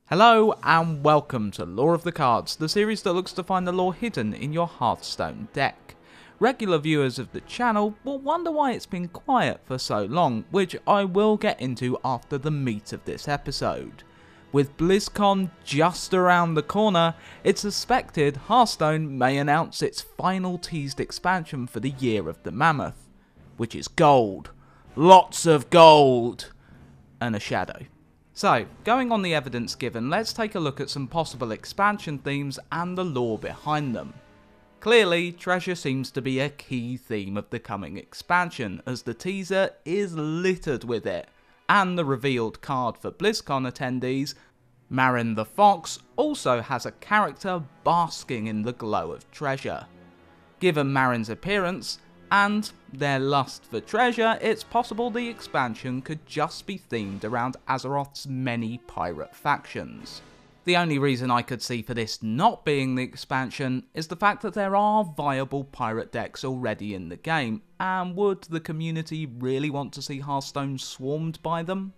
Hello and welcome to Lore of the Cards, the series that looks to find the lore hidden in your Hearthstone deck. Regular viewers of the channel will wonder why it's been quiet for so long, which I will get into after the meat of this episode. With Blizzcon just around the corner, it's suspected Hearthstone may announce its final teased expansion for the Year of the Mammoth, which is gold. Lots of gold! And a shadow. So, going on the evidence given, let's take a look at some possible expansion themes and the lore behind them. Clearly, treasure seems to be a key theme of the coming expansion, as the teaser is littered with it, and the revealed card for Blizzcon attendees, Marin the Fox, also has a character basking in the glow of treasure. Given Marin's appearance, and their lust for treasure, it's possible the expansion could just be themed around Azeroth's many pirate factions. The only reason I could see for this not being the expansion is the fact that there are viable pirate decks already in the game, and would the community really want to see Hearthstone swarmed by them?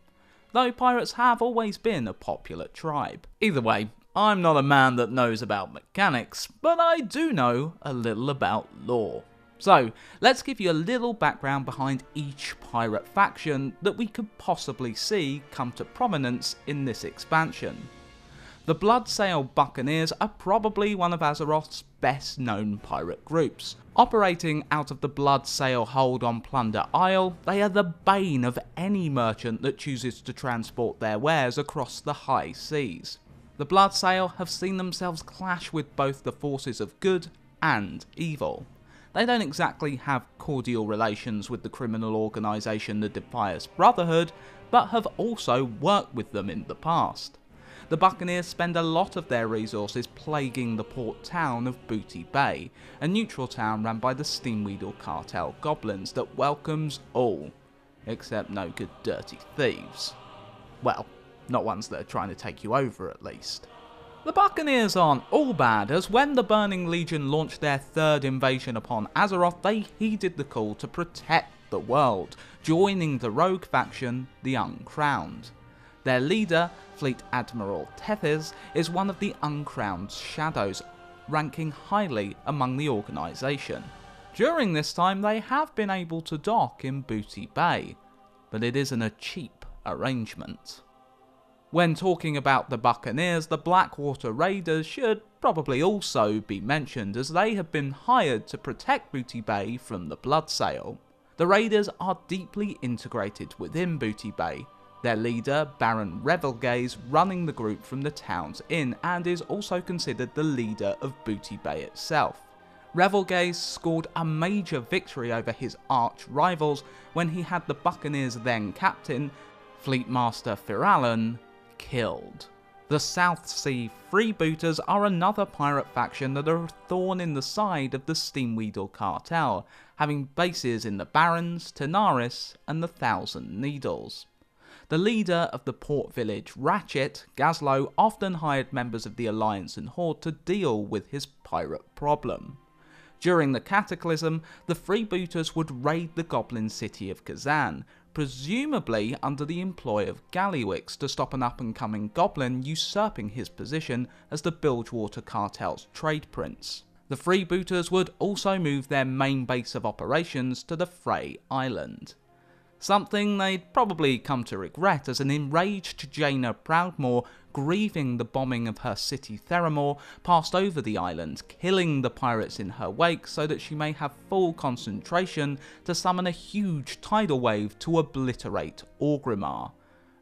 Though pirates have always been a popular tribe. Either way, I'm not a man that knows about mechanics, but I do know a little about lore. So, let's give you a little background behind each pirate faction that we could possibly see come to prominence in this expansion. The Bloodsail Buccaneers are probably one of Azeroth's best known pirate groups. Operating out of the Bloodsail hold on Plunder Isle, they are the bane of any merchant that chooses to transport their wares across the high seas. The Bloodsail have seen themselves clash with both the forces of good and evil. They don't exactly have cordial relations with the criminal organisation the Defias Brotherhood, but have also worked with them in the past. The Buccaneers spend a lot of their resources plaguing the port town of Booty Bay, a neutral town run by the Steamweedle cartel goblins that welcomes all, except no good dirty thieves. Well, not ones that are trying to take you over at least. The Buccaneers aren't all bad, as when the Burning Legion launched their third invasion upon Azeroth, they heeded the call to protect the world, joining the rogue faction, the Uncrowned. Their leader, Fleet Admiral Tethys, is one of the Uncrowned's shadows, ranking highly among the organisation. During this time they have been able to dock in Booty Bay, but it isn't a cheap arrangement. When talking about the Buccaneers, the Blackwater Raiders should probably also be mentioned, as they have been hired to protect Booty Bay from the Bloodsail. The Raiders are deeply integrated within Booty Bay, their leader, Baron Revelgaze, running the group from the town's inn, and is also considered the leader of Booty Bay itself. Revelgaze scored a major victory over his arch-rivals when he had the Buccaneers' then captain, Fleetmaster Firallan, killed. The South Sea Freebooters are another pirate faction that are a thorn in the side of the Steamweedle cartel, having bases in the Barrens, Tenaris and the Thousand Needles. The leader of the port village, Ratchet, Gazlo, often hired members of the Alliance and Horde to deal with his pirate problem. During the Cataclysm, the Freebooters would raid the goblin city of Kazan, presumably under the employ of Gallywix to stop an up-and-coming goblin usurping his position as the Bilgewater cartel's trade prince. The Freebooters would also move their main base of operations to the Frey Island. Something they'd probably come to regret, as an enraged Jaina Proudmoore, grieving the bombing of her city Theramore, passed over the island, killing the pirates in her wake so that she may have full concentration to summon a huge tidal wave to obliterate Orgrimmar,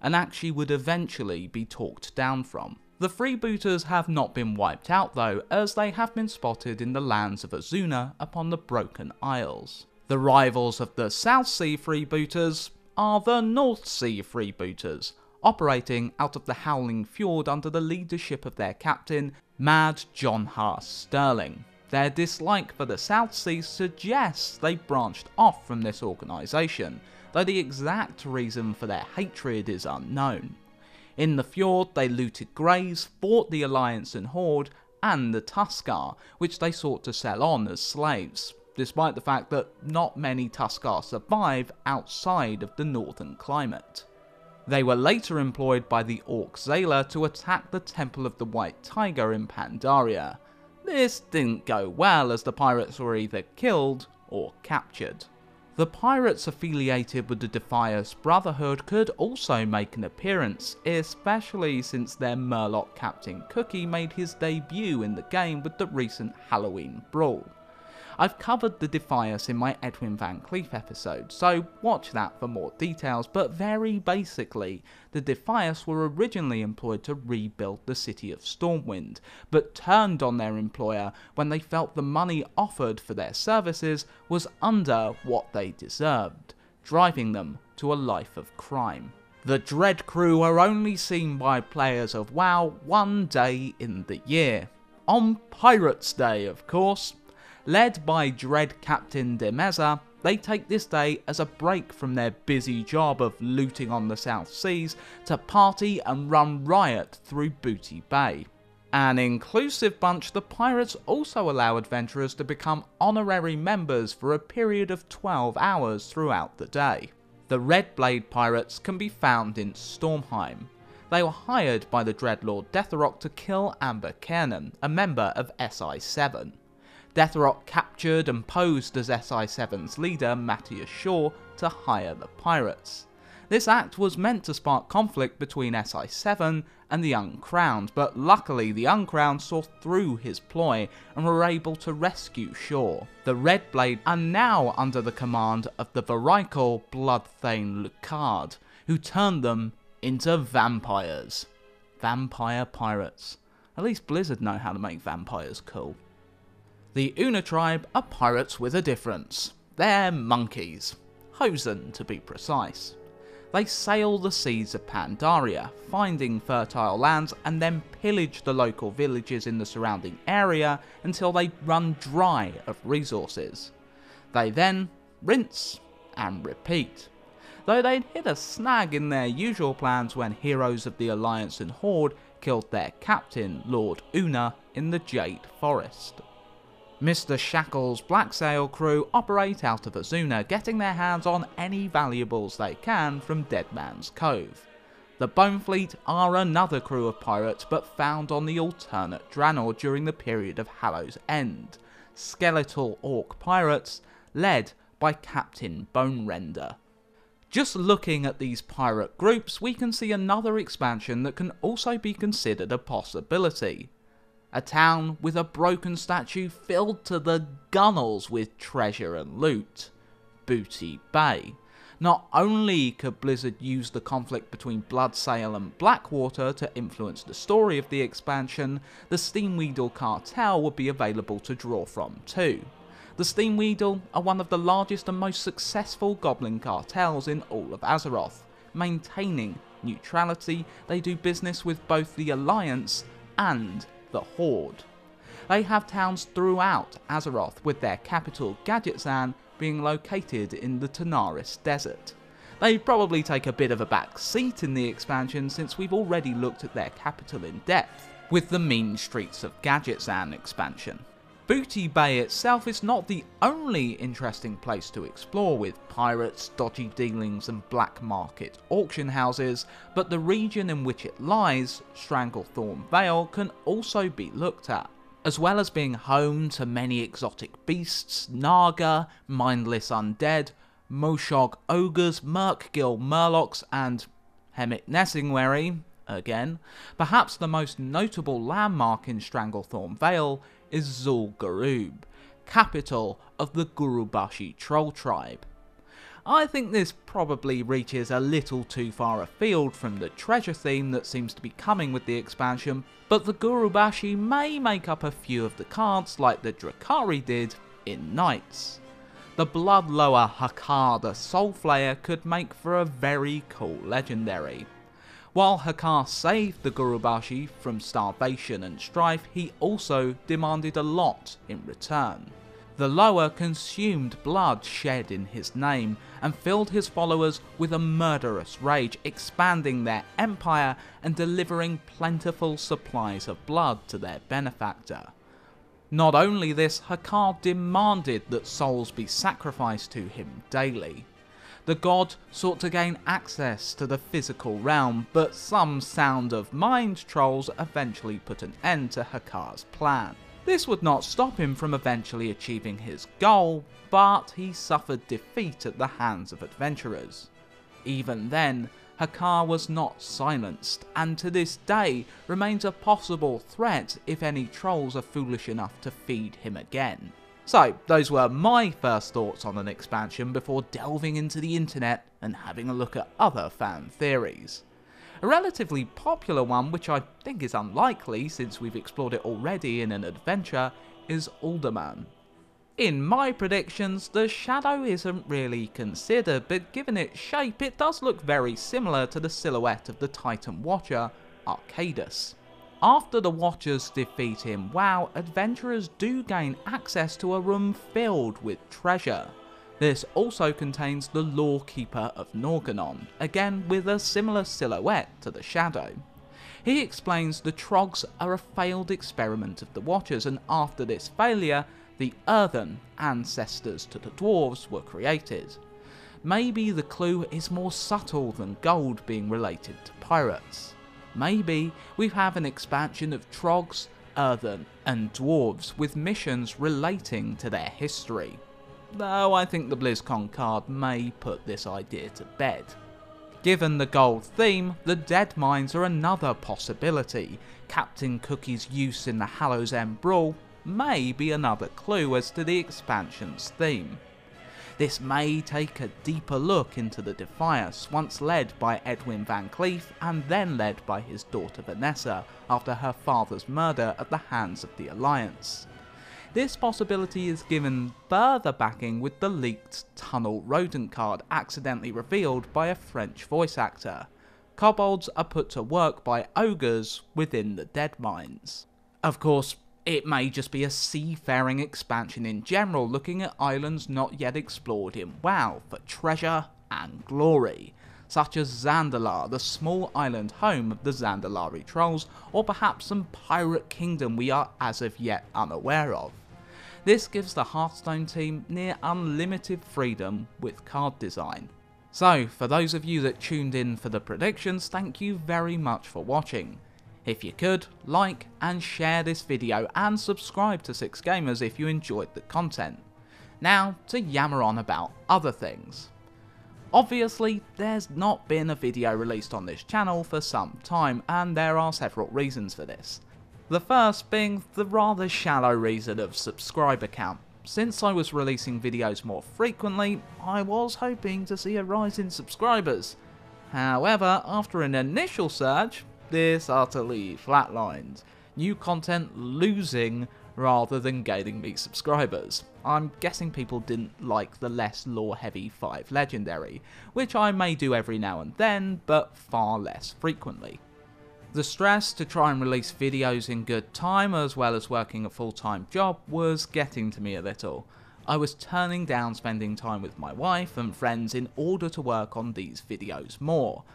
an act she would eventually be talked down from. The Freebooters have not been wiped out though, as they have been spotted in the lands of Azuna upon the Broken Isles. The rivals of the South Sea Freebooters are the North Sea Freebooters, operating out of the Howling Fjord under the leadership of their captain, Mad John Haas Sterling. Their dislike for the South Sea suggests they branched off from this organisation, though the exact reason for their hatred is unknown. In the fjord they looted graves, fought the Alliance and Horde, and the Tuskar, which they sought to sell on as slaves, despite the fact that not many Tuskar survive outside of the northern climate. They were later employed by the Orc Zayla to attack the Temple of the White Tiger in Pandaria. This didn't go well as the pirates were either killed or captured. The pirates affiliated with the Defias Brotherhood could also make an appearance, especially since their Murloc Captain Cookie made his debut in the game with the recent Halloween Brawl. I've covered the Defias in my Edwin Van Cleef episode, so watch that for more details, but very basically, the Defias were originally employed to rebuild the city of Stormwind, but turned on their employer when they felt the money offered for their services was under what they deserved, driving them to a life of crime. The Dread Crew are only seen by players of WoW one day in the year. On Pirates Day, of course. Led by Dread Captain Demeza, they take this day as a break from their busy job of looting on the South Seas to party and run riot through Booty Bay. An inclusive bunch, the pirates also allow adventurers to become honorary members for a period of 12 hours throughout the day. The Red Blade pirates can be found in Stormheim. They were hired by the Dreadlord Deathrok to kill Amber Kiernan, a member of SI-7. Deathrok captured and posed as SI-7's leader, Matthias Shaw, to hire the pirates. This act was meant to spark conflict between SI-7 and the Uncrowned, but luckily the Uncrowned saw through his ploy and were able to rescue Shaw. The Red Blade are now under the command of the Varikal Bloodthane Lucard, who turned them into vampires. Vampire pirates. At least Blizzard know how to make vampires cool. The Una tribe are pirates with a difference. They're monkeys. Hosen, to be precise. They sail the seas of Pandaria, finding fertile lands and then pillage the local villages in the surrounding area until they run dry of resources. They then rinse and repeat. Though they'd hit a snag in their usual plans when heroes of the Alliance and Horde killed their captain, Lord Una, in the Jade Forest. Mr. Shackle's Black Sail crew operate out of Azuna, getting their hands on any valuables they can from Dead Man's Cove. The Bone Fleet are another crew of pirates but found on the alternate Draenor during the period of Hallow's End. Skeletal Orc pirates, led by Captain Bonerender. Just looking at these pirate groups, we can see another expansion that can also be considered a possibility. A town with a broken statue filled to the gunnels with treasure and loot. Booty Bay. Not only could Blizzard use the conflict between Bloodsail and Blackwater to influence the story of the expansion, the Steamweedle cartel would be available to draw from too. The Steamweedle are one of the largest and most successful goblin cartels in all of Azeroth. Maintaining neutrality, they do business with both the Alliance and the Horde. They have towns throughout Azeroth, with their capital Gadgetzan being located in the Tanaris Desert. They probably take a bit of a back seat in the expansion since we've already looked at their capital in depth, with the Mean Streets of Gadgetzan expansion. Booty Bay itself is not the only interesting place to explore, with pirates, dodgy dealings and black market auction houses, but the region in which it lies, Stranglethorn Vale, can also be looked at. As well as being home to many exotic beasts, Naga, mindless undead, Moshog ogres, Murkgil murlocs and Hemit Nessingwary, again, perhaps the most notable landmark in Stranglethorn Vale is Zul'Gurub, capital of the Gurubashi troll tribe. I think this probably reaches a little too far afield from the treasure theme that seems to be coming with the expansion, but the Gurubashi may make up a few of the cards like the Drakari did in Knights. The Bloodlower Hakar the Soulflayer could make for a very cool legendary. While Hakar saved the Gurubashi from starvation and strife, he also demanded a lot in return. The Lower consumed blood shed in his name and filled his followers with a murderous rage, expanding their empire and delivering plentiful supplies of blood to their benefactor. Not only this, Hakar demanded that souls be sacrificed to him daily. The god sought to gain access to the physical realm, but some sound of mind trolls eventually put an end to Hakar's plan. This would not stop him from eventually achieving his goal, but he suffered defeat at the hands of adventurers. Even then, Hakar was not silenced, and to this day remains a possible threat if any trolls are foolish enough to feed him again. So, those were my first thoughts on an expansion before delving into the internet and having a look at other fan theories. A relatively popular one, which I think is unlikely since we've explored it already in an adventure, is Alderman. In my predictions, the shadow isn't really considered, but given its shape it does look very similar to the silhouette of the Titan Watcher, Arcadus. After the Watchers defeat him, WoW, adventurers do gain access to a room filled with treasure. This also contains the Lore Keeper of Norgannon, again with a similar silhouette to the Shadow. He explains the Trogs are a failed experiment of the Watchers, and after this failure, the Earthen, ancestors to the Dwarves, were created. Maybe the clue is more subtle than gold being related to pirates. Maybe we have an expansion of Trogs, Earthen and Dwarves with missions relating to their history. Though I think the Blizzcon card may put this idea to bed. Given the gold theme, the Dead Mines are another possibility. Captain Cookie's use in the Hallows End Brawl may be another clue as to the expansion's theme. This may take a deeper look into the Defias, once led by Edwin Van Cleef and then led by his daughter Vanessa after her father's murder at the hands of the Alliance. This possibility is given further backing with the leaked Tunnel Rodent card accidentally revealed by a French voice actor. Kobolds are put to work by ogres within the Dead Mines. Of course, it may just be a seafaring expansion in general, looking at islands not yet explored in WoW for treasure and glory, such as Zandalar, the small island home of the Zandalari trolls, or perhaps some pirate kingdom we are as of yet unaware of. This gives the Hearthstone team near unlimited freedom with card design. So, for those of you that tuned in for the predictions, thank you very much for watching. If you could, like and share this video and subscribe to 6Gamers if you enjoyed the content. Now to yammer on about other things. Obviously, there's not been a video released on this channel for some time, and there are several reasons for this. The first being the rather shallow reason of subscriber count. Since I was releasing videos more frequently, I was hoping to see a rise in subscribers. However, after an initial surge, this utterly flatlined. New content losing rather than gaining me subscribers. I'm guessing people didn't like the less lore heavy 5 legendary, which I may do every now and then, but far less frequently. The stress to try and release videos in good time, as well as working a full-time job, was getting to me a little. I was turning down spending time with my wife and friends in order to work on these videos more.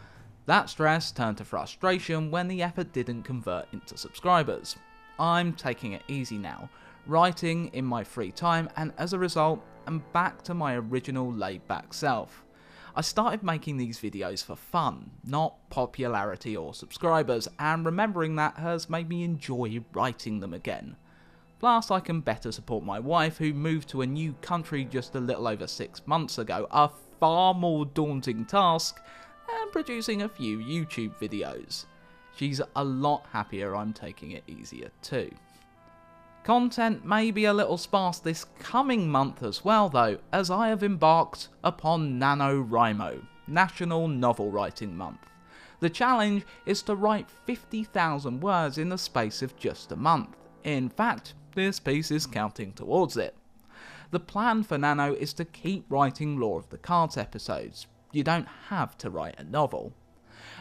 That stress turned to frustration when the effort didn't convert into subscribers. I'm taking it easy now, writing in my free time, and as a result, I'm back to my original laid-back self. I started making these videos for fun, not popularity or subscribers, and remembering that has made me enjoy writing them again. Plus, I can better support my wife, who moved to a new country just a little over 6 months ago, a far more daunting task, and producing a few YouTube videos. She's a lot happier I'm taking it easier too. Content may be a little sparse this coming month as well though, as I have embarked upon NaNoWriMo, National Novel Writing Month. The challenge is to write 50,000 words in the space of just a month. In fact, this piece is counting towards it. The plan for Nano is to keep writing Lore of the Cards episodes. You don't have to write a novel.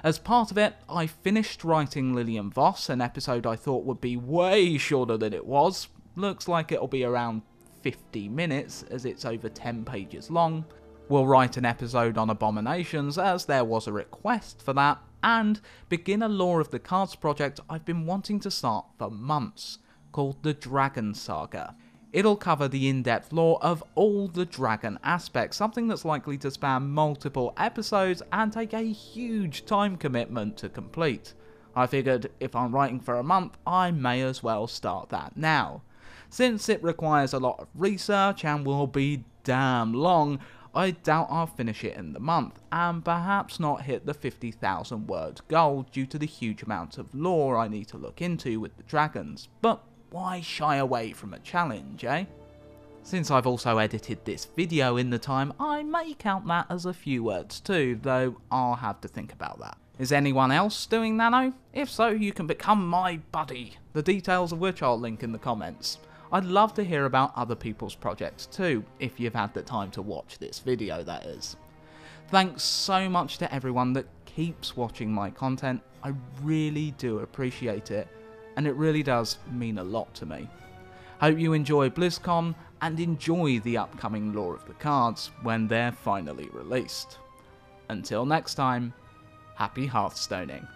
As part of it, I finished writing Lillian Voss, an episode I thought would be way shorter than it was. Looks like it'll be around 50 minutes, as it's over 10 pages long. We'll write an episode on Abominations, as there was a request for that, and begin a Lore of the Cards project I've been wanting to start for months, called the Dragon Saga. It'll cover the in-depth lore of all the dragon aspects, something that's likely to span multiple episodes and take a huge time commitment to complete. I figured if I'm writing for a month, I may as well start that now. Since it requires a lot of research and will be damn long, I doubt I'll finish it in the month, and perhaps not hit the 50,000 word goal due to the huge amount of lore I need to look into with the dragons, but why shy away from a challenge, eh? Since I've also edited this video in the time, I may count that as a few words too, though I'll have to think about that. Is anyone else doing Nano? If so, you can become my buddy, the details of which I'll link in the comments. I'd love to hear about other people's projects too, if you've had the time to watch this video, that is. Thanks so much to everyone that keeps watching my content. I really do appreciate it, and it really does mean a lot to me. Hope you enjoy Blizzcon and enjoy the upcoming lore of the cards when they're finally released. Until next time, happy Hearthstoning.